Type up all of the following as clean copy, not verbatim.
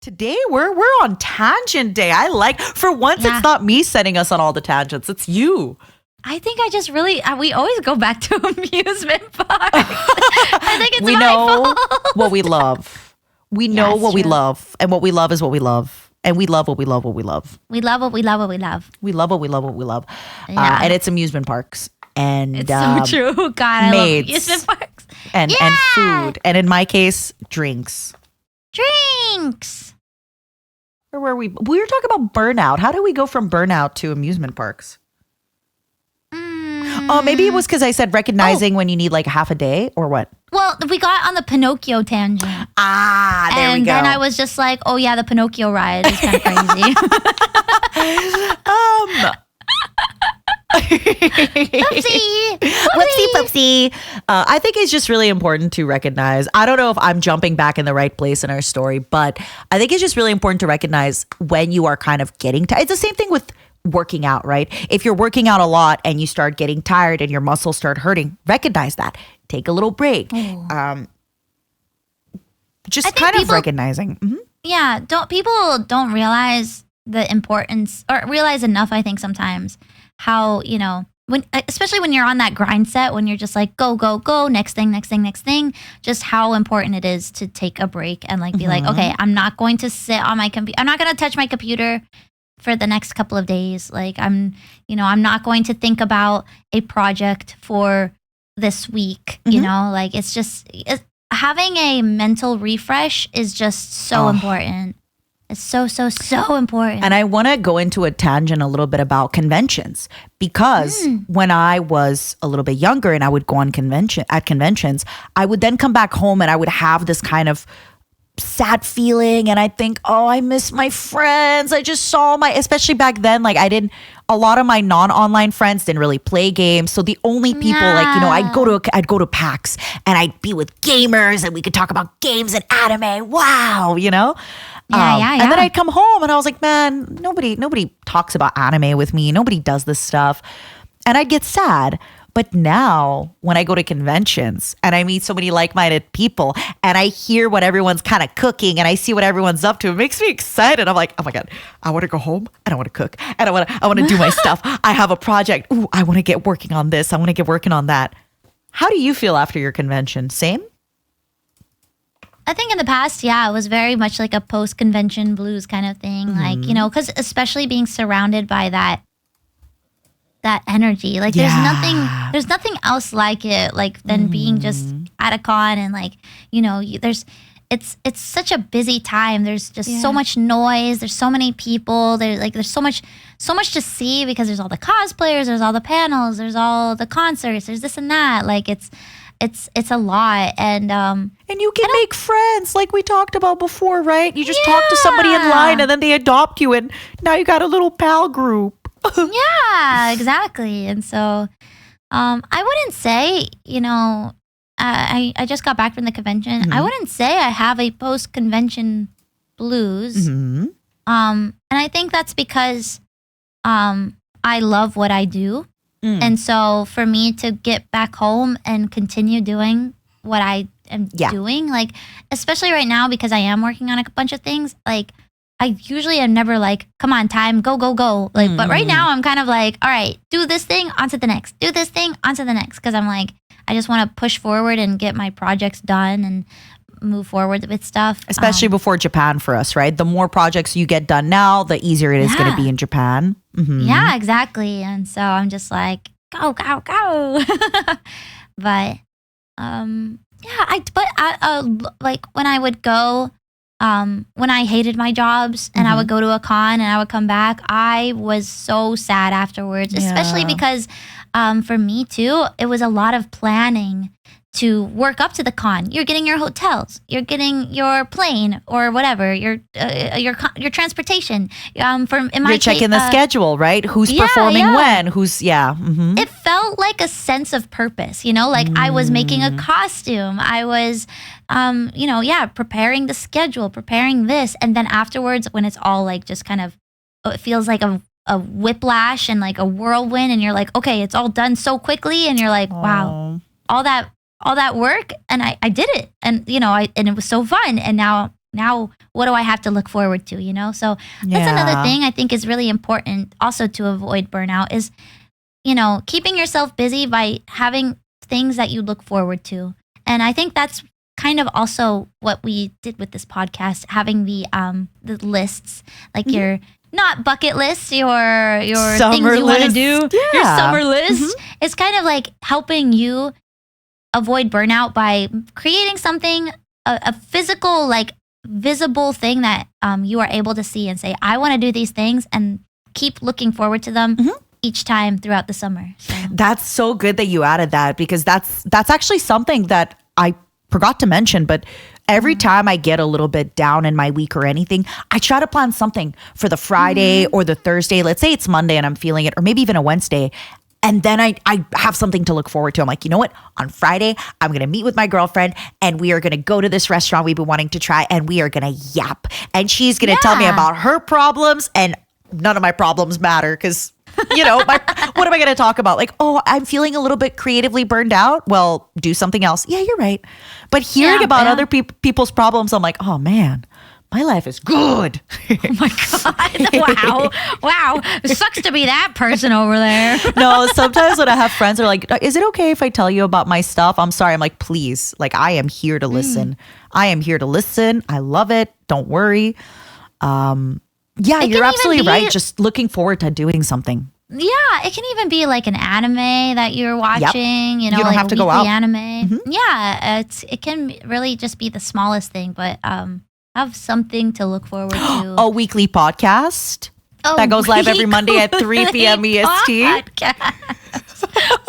Today we're on tangent day. I like for once Yeah. it's not me setting us on all the tangents. It's you. I think I just really, we always go back to amusement parks. I think it's We my know fault. what we love. We know Yes, what we true. love. And what we love is what we love. And we love what we love, what we love. We love what we love, what we love. We love what we love, what we love. Yeah. And it's amusement parks. And It's so true. God, I love maids. amusement parks. and Yeah. food. And in my case, drinks. Drinks. Where were we? We were talking about burnout. How do we go from burnout to amusement parks? Oh, maybe it was because I said recognizing when you need like half a day or what? Well, we got on the Pinocchio tangent. Ah, there and we go. then I was just like, oh yeah, the Pinocchio ride is kind of crazy. Oopsie. Whoopsie poopsie. I think it's just really important to recognize. I don't know if I'm jumping back in the right place in our story, but I think it's just really important to recognize when you are kind of getting tired. It's the same thing with working out, right? If you're working out a lot and you start getting tired and your muscles start hurting, recognize that. Take a little break. Just I think kind of people- recognizing. Mhm. Yeah, people don't realize the importance or realize enough, I think, sometimes how, when especially when you're on that grind set, when you're just like go, go, go, next thing, just how important it is to take a break and like be like, okay, I'm not going to sit on my computer. I'm not going to touch my computer for the next couple of days. Like I'm not going to think about a project for this week, like having a mental refresh is just so important. It's so important. And I want to go into a tangent a little bit about conventions because when I was a little bit younger and I would go on conventions, I would then come back home and I would have this kind of sad feeling and I think, oh, I miss my friends. I just saw especially back then, like a lot of my non-online friends didn't really play games. So the only people I'd go to PAX and I'd be with gamers and we could talk about games and anime. Wow, Yeah. And then I'd come home and I was like, man, nobody talks about anime with me. Nobody does this stuff. And I'd get sad. But now when I go to conventions and I meet so many like-minded people and I hear what everyone's kind of cooking and I see what everyone's up to, it makes me excited. I'm like, oh my God, I want to go home and I want to cook and I want to do my stuff. I have a project. Ooh, I want to get working on this. I want to get working on that. How do you feel after your convention? Same? I think in the past, it was very much like a post-convention blues kind of thing. Like, because especially being surrounded by that energy, like there's nothing else like it, like than being just at a con and like, it's such a busy time. There's just so much noise. There's so many people. There's so much to see because there's all the cosplayers, there's all the panels, there's all the concerts, there's this and that. Like it's a lot. And you can make friends like we talked about before, right? You just talk to somebody in line and then they adopt you and now you got a little pal group. Yeah, exactly. And so I wouldn't say, I just got back from the convention. I wouldn't say I have a post-convention blues. And I think that's because I love what I do. And so for me to get back home and continue doing what I am doing, like, especially right now because I am working on a bunch of things, like, I usually am never like, come on, time, go, go, go. Like, but right now I'm kind of like, all right, do this thing, onto the next. Do this thing, onto the next. Because I'm like, I just want to push forward and get my projects done and move forward with stuff. Especially before Japan for us, right? The more projects you get done now, the easier it is going to be in Japan. Yeah, exactly. And so I'm just like, go, go, go. But, like when I would go, when I hated my jobs and I would go to a con and I would come back, I was so sad afterwards, especially because for me too, it was a lot of planning to work up to the con. You're getting your hotels, you're getting your plane or whatever, your transportation. You're checking the schedule, right? Who's performing when? Who's It felt like a sense of purpose, like I was making a costume. I was, preparing the schedule, preparing this, and then afterwards, when it's all like just kind of, it feels like a whiplash and like a whirlwind, and you're like, okay, it's all done so quickly, and you're like, wow, all that work, and I did it, and and it was so fun, and now now what do I have to look forward to, So that's another thing I think is really important also to avoid burnout is, keeping yourself busy by having things that you look forward to. And I think that's kind of also what we did with this podcast, having the lists, like your not bucket list, your summer things you want to list. do, your summer list. It's kind of like helping you avoid burnout by creating something, a physical, like visible thing that you are able to see and say, I want to do these things, and keep looking forward to them each time throughout the summer. So. That's so good that you added that, because that's actually something that I forgot to mention, but every time I get a little bit down in my week or anything, I try to plan something for the Friday or the Thursday. Let's say it's Monday and I'm feeling it, or maybe even a Wednesday. And then I have something to look forward to. I'm like, you know what? On Friday, I'm going to meet with my girlfriend and we are going to go to this restaurant we've been wanting to try, and we are going to yap. And she's going to tell me about her problems, and none of my problems matter because, what am I going to talk about? Like, oh, I'm feeling a little bit creatively burned out. Well, do something else. Yeah, you're right. But hearing about other people's problems, I'm like, oh man, my life is good. Oh my God. Wow. It sucks to be that person over there. No, sometimes when I have friends are like, is it okay if I tell you about my stuff? I'm sorry. I'm like, please. Like, I am here to listen. I am here to listen. I love it. Don't worry. Yeah, you're absolutely right. Just looking forward to doing something. Yeah, it can even be like an anime that you're watching, you don't like have to a go out. Anime. Yeah, it can really just be the smallest thing, but have something to look forward to. A weekly podcast that goes live every Monday at 3 p.m. EST.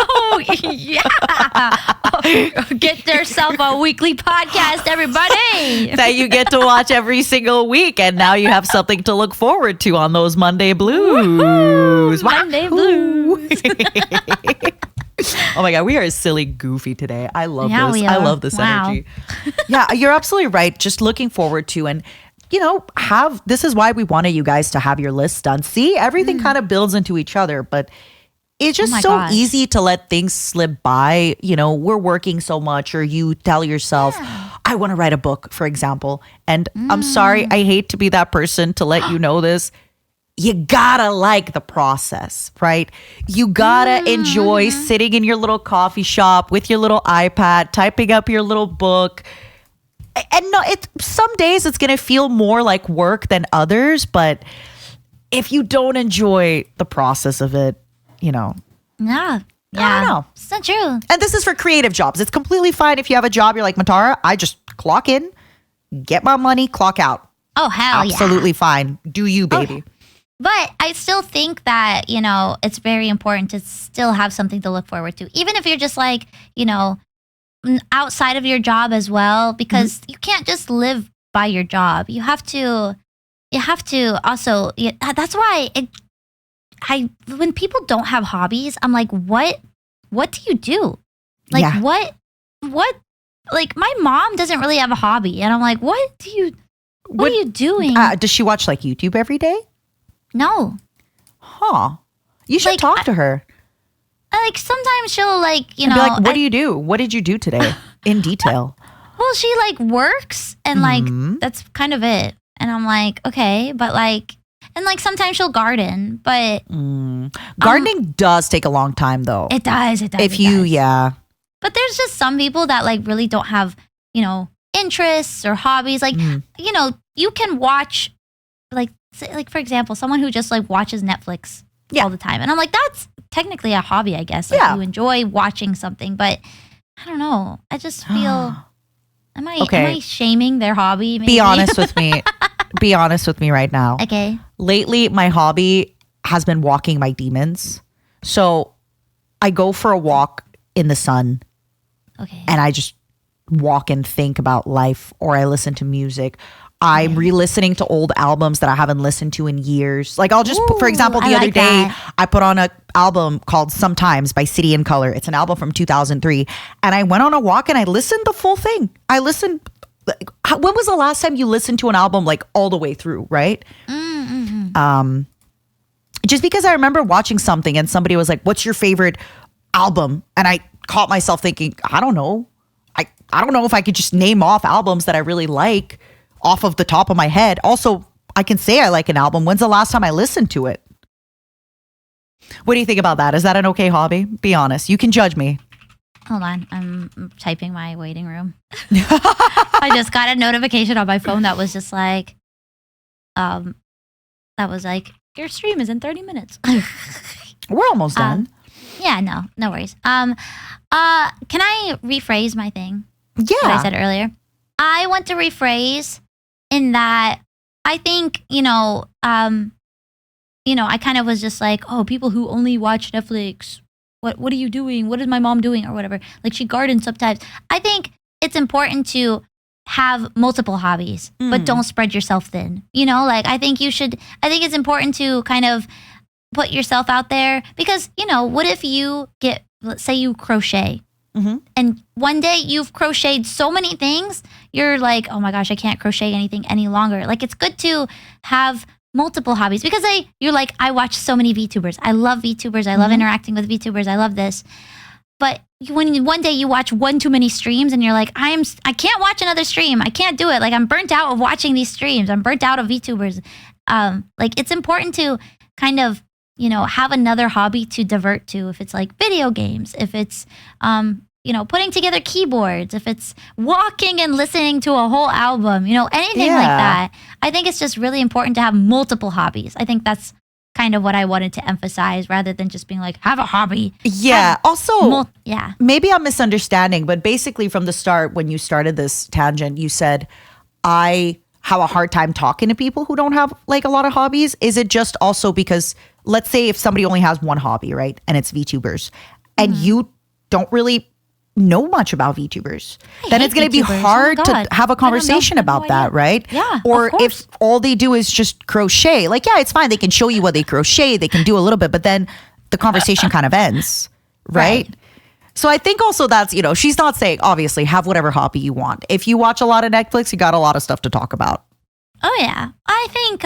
Oh, yeah. Get yourself a weekly podcast, everybody. That you get to watch every single week. And now you have something to look forward to on those Monday blues. Monday blues. Oh my God, we are silly goofy today. I love this. We I are. love this Wow. energy. Yeah, you're absolutely right. Just looking forward to, and this is why we wanted you guys to have your list done. See, everything kind of builds into each other, but it's just easy to let things slip by. We're working so much, or you tell yourself, I want to write a book, for example. And I'm sorry, I hate to be that person to let you know this. You gotta like the process, right? You gotta enjoy sitting in your little coffee shop with your little iPad, typing up your little book. And no, some days it's gonna feel more like work than others, but if you don't enjoy the process of it, Yeah. I don't know. It's not true. And this is for creative jobs. It's completely fine if you have a job, you're like, Matara, I just clock in, get my money, clock out. Oh, hell yeah. Absolutely fine. Do you, baby. But I still think that, it's very important to still have something to look forward to. Even if you're just like, outside of your job as well, because you can't just live by your job. You have to also, that's why when people don't have hobbies, I'm like, what do you do? Like, what, like my mom doesn't really have a hobby. And I'm like, what are you doing? Does she watch like YouTube every day? No. Huh. You should talk to her. Like sometimes she'll like, be like, what do you do? What did you do today? In detail. Well, she like works and like that's kind of it. And I'm like, okay, but like, and like sometimes she'll garden, but gardening does take a long time though. It does. But there's just some people that like really don't have, interests or hobbies. Like, you can watch like for example, someone who just like watches Netflix all the time. And I'm like, that's technically a hobby, I guess. Like you enjoy watching something, but I don't know. I just feel, am I shaming their hobby? Maybe? Be honest with me. Be honest with me right now. Okay. Lately, my hobby has been walking my demons. So I go for a walk in the sun. Okay. And I just walk and think about life, or I listen to music. I'm re-listening to old albums that I haven't listened to in years. Like I'll just, for example, the other day, I put on an album called Sometimes by City and Color. It's an album from 2003. And I went on a walk and I listened the full thing. When was the last time you listened to an album like all the way through, right? Just because I remember watching something and somebody was like, what's your favorite album? And I caught myself thinking, I don't know. I don't know if I could just name off albums that I really like. off of the top of my head. Also, I can say I like an album. When's the last time I listened to it? What do you think about that? Is that an okay hobby? Be honest. You can judge me. Hold on. I'm typing my waiting room. I just got a notification on my phone that was just like, your stream is in 30 minutes. We're almost done. Yeah, no worries. Can I rephrase my thing? Yeah. That I said earlier. I want to rephrase in that I think, I kind of was just like, oh, people who only watch Netflix, what are you doing? What is my mom doing? Or whatever. Like she gardens sometimes. I think it's important to have multiple hobbies, but don't spread yourself thin. I think it's important to kind of put yourself out there because, what if let's say you crochet and one day you've crocheted so many things, you're like, oh my gosh, I can't crochet anything any longer. Like it's good to have multiple hobbies because you're like, I watch so many VTubers. I love VTubers. I love interacting with VTubers. I love this. But when one day you watch one too many streams and you're like, I can't watch another stream. I can't do it. Like I'm burnt out of watching these streams. I'm burnt out of VTubers. It's important to kind of, have another hobby to divert to. If it's like video games, if it's, putting together keyboards, if it's walking and listening to a whole album, anything like that. I think it's just really important to have multiple hobbies. I think that's kind of what I wanted to emphasize rather than just being like, have a hobby. Yeah. Maybe I'm misunderstanding, but basically from the start, when you started this tangent, you said, I have a hard time talking to people who don't have like a lot of hobbies. Is it just also because, let's say if somebody only has one hobby, right? And it's VTubers and you don't really know much about VTubers, then it's going to be hard to have a conversation about that, right? Yeah. Or if all they do is just crochet, like, yeah, it's fine. They can show you what they crochet. They can do a little bit, but then the conversation kind of ends, right? So I think also that's, she's not saying, obviously, have whatever hobby you want. If you watch a lot of Netflix, you got a lot of stuff to talk about. Oh, yeah. I think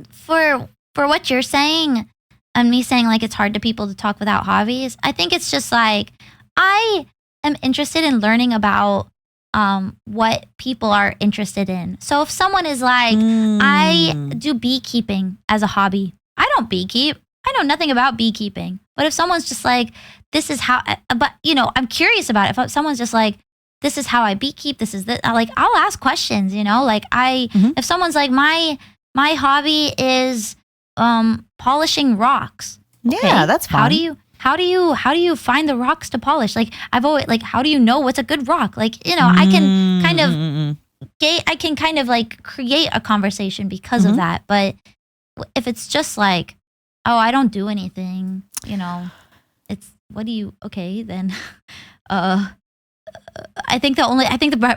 for what you're saying, and me saying like it's hard to people to talk without hobbies, I think it's just like I am interested in learning about what people are interested in. So if someone is like, I do beekeeping as a hobby. I don't beekeep. I know nothing about beekeeping. But if someone's just like, this is how, I'm curious about it. If someone's just like, this is how I beekeep, this is this, like, I'll ask questions, if someone's like, my hobby is polishing rocks. Okay, yeah, that's fine. How do you find the rocks to polish? Like I've always how do you know what's a good rock? Like, I can kind of like create a conversation because of that. But if it's just like, oh, I don't do anything, it's then I think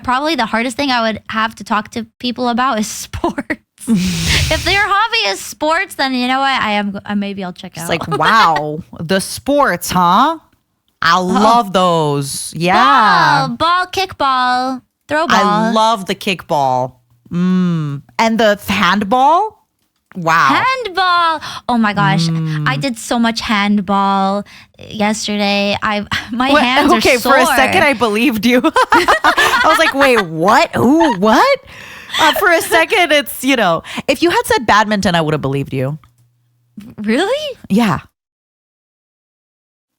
probably the hardest thing I would have to talk to people about is sports. If their hobby is sports, then you know what? Maybe I'll check out. It's like, wow, the sports, huh? I love those. Yeah. Ball, kickball, throw ball. I love the kickball. And the handball? Wow. Handball. Oh my gosh. I did so much handball yesterday. My hands are sore. Okay, for a second I believed you. I was like, wait, what? Ooh, what? For a second, it's, if you had said badminton, I would have believed you. Really? Yeah.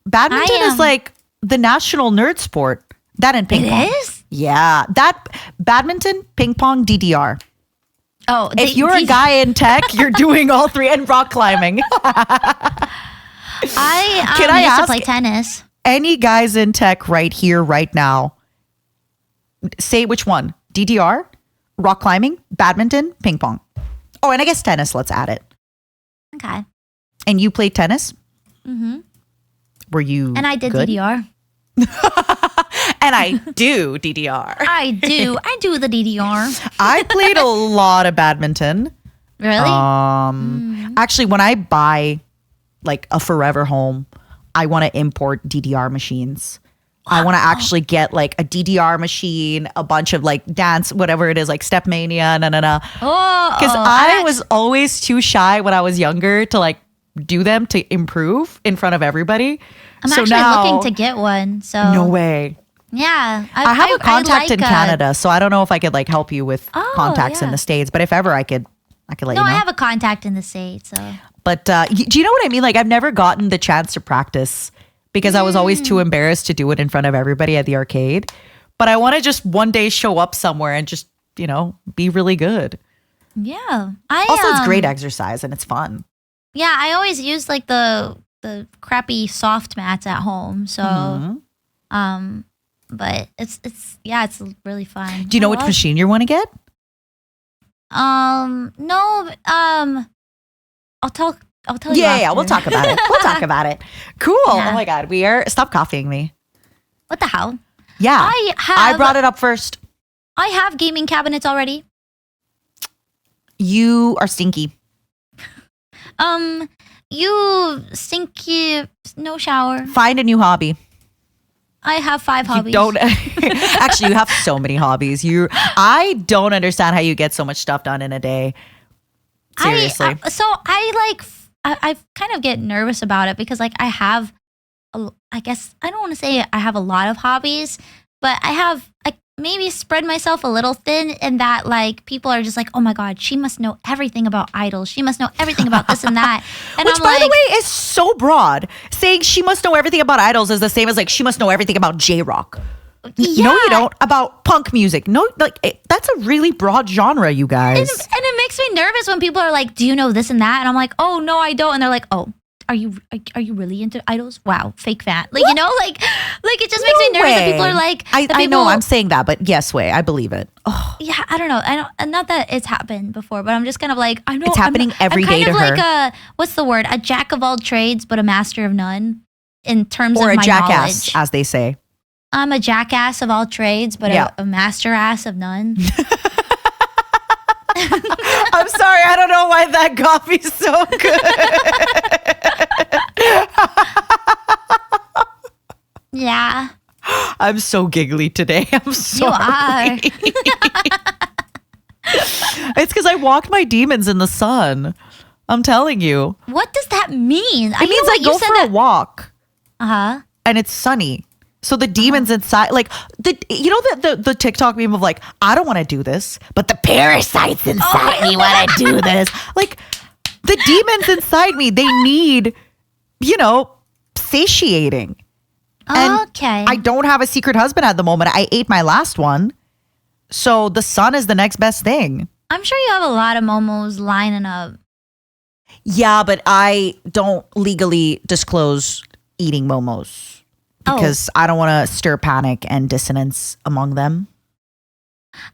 Badminton is like the national nerd sport. That and ping pong. It is? Yeah. Badminton, ping pong, DDR. Oh, if you're a guy in tech, you're doing all three, and rock climbing. I used to play tennis. Any guys in tech right here, right now, say which one? DDR, rock climbing, badminton, ping pong. Oh, and I guess tennis, let's add it. Okay. And you played tennis? Mm-hmm. Were you And I did good? DDR. And I do DDR. I do the DDR. I played a lot of badminton. Really? Actually, when I buy like a forever home, I want to import DDR machines. I want to actually get like a DDR machine, a bunch of like dance, whatever it is, like Step Mania, Because I was always too shy when I was younger to like do them to improve in front of everybody. I'm actually looking to get one. So no way. Yeah. I have a contact in like Canada, so I don't know if I could like help you with contacts in yeah. the States. But if ever I could let No, you know. I have a contact in the States. So. But do you know what I mean? Like I've never gotten the chance to practice because I was always too embarrassed to do it in front of everybody at the arcade. But I want to just one day show up somewhere and just, be really good. Yeah. Also, it's great exercise and it's fun. Yeah, I always use like the crappy soft mats at home. So but it's really fun. Do you know which machine you want to get? No, I'll tell you. Yeah, we'll talk about it. We'll talk about it. Cool. Yeah. Oh my God. Stop copying me. What the hell? Yeah. I brought it up first. I have gaming cabinets already. You are stinky. You stinky, no shower. Find a new hobby. I have 5 hobbies. You don't actually. You have so many hobbies. I don't understand how you get so much stuff done in a day. Seriously. I kind of get nervous about it because like I guess I don't want to say I have a lot of hobbies, but I maybe spread myself a little thin in that like people are just like, oh my God, she must know everything about idols. She must know everything about this and that. And Which, by the way, is so broad. Saying she must know everything about idols is the same as like she must know everything about J-rock. Yeah. No, you don't. About punk music. No, like that's a really broad genre, you guys. And it makes me nervous when people are like, do you know this and that? And I'm like, oh no, I don't. And they're like, oh, are you really into idols? Wow, fake fan. Like, like it just makes me nervous that people are like, I know I'm saying that, but yes, I believe it. Oh. Yeah, I don't know. Not that it's happened before, but I'm just kind of like, I know it's happening every day to her. I'm kind of like what's the word? A jack of all trades, but a master of none in terms of my knowledge. Or a jackass, as they say. I'm a jackass of all trades, but a master ass of none. I'm sorry, I don't know why that coffee's so good. Yeah. I'm so giggly today. I'm sorry. You are. It's because I walked my demons in the sun. I'm telling you. What does that mean? It means I go for a walk. Uh-huh. And it's sunny. So the demons inside, like the TikTok meme of like, I don't want to do this, but the parasites inside me want to do this. Like the demons inside me, they need, satiating. And okay. I don't have a secret husband at the moment. I ate my last one. So the sun is the next best thing. I'm sure you have a lot of momos lining up. Yeah, but I don't legally disclose eating momos. Because I don't want to stir panic and dissonance among them.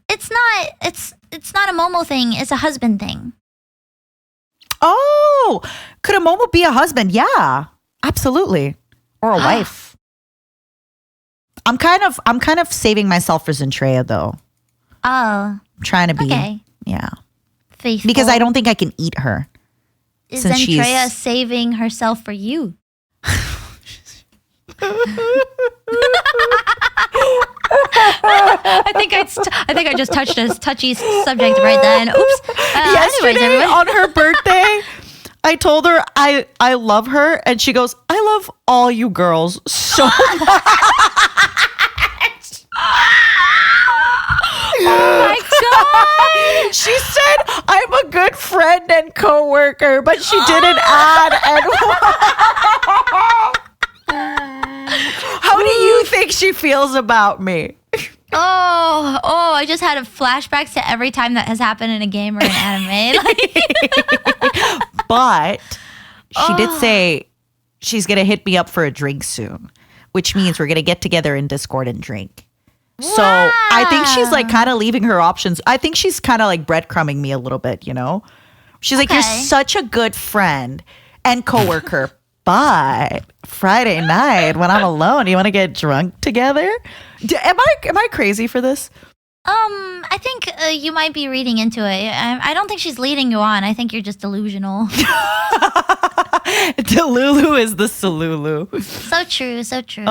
It's not a Momo thing. It's a husband thing. Oh, could a Momo be a husband? Yeah, absolutely. Or a wife. I'm kind of saving myself for Zentrea though. Oh. I'm trying to be. Yeah. Faithful. Because I don't think I can eat her. Is Zentrea saving herself for you? I think I just touched a touchy subject right then. Oops. Yesterday on her birthday, I told her I love her, and she goes, "I love all you girls so much." Oh my God. She said, "I'm a good friend and coworker," but she didn't add and how do you think she feels about me? I just had flashbacks to every time that has happened in a game or an anime. But she did say she's going to hit me up for a drink soon, which means we're going to get together in Discord and drink. Wow. So I think she's like kind of leaving her options. I think she's kind of like breadcrumbing me a little bit, She's like, you're such a good friend and coworker. But Friday night when I'm alone, you want to get drunk together? Am I crazy for this? I think you might be reading into it. I don't think she's leading you on. I think you're just delusional. Delulu is the Salulu. So true, so true.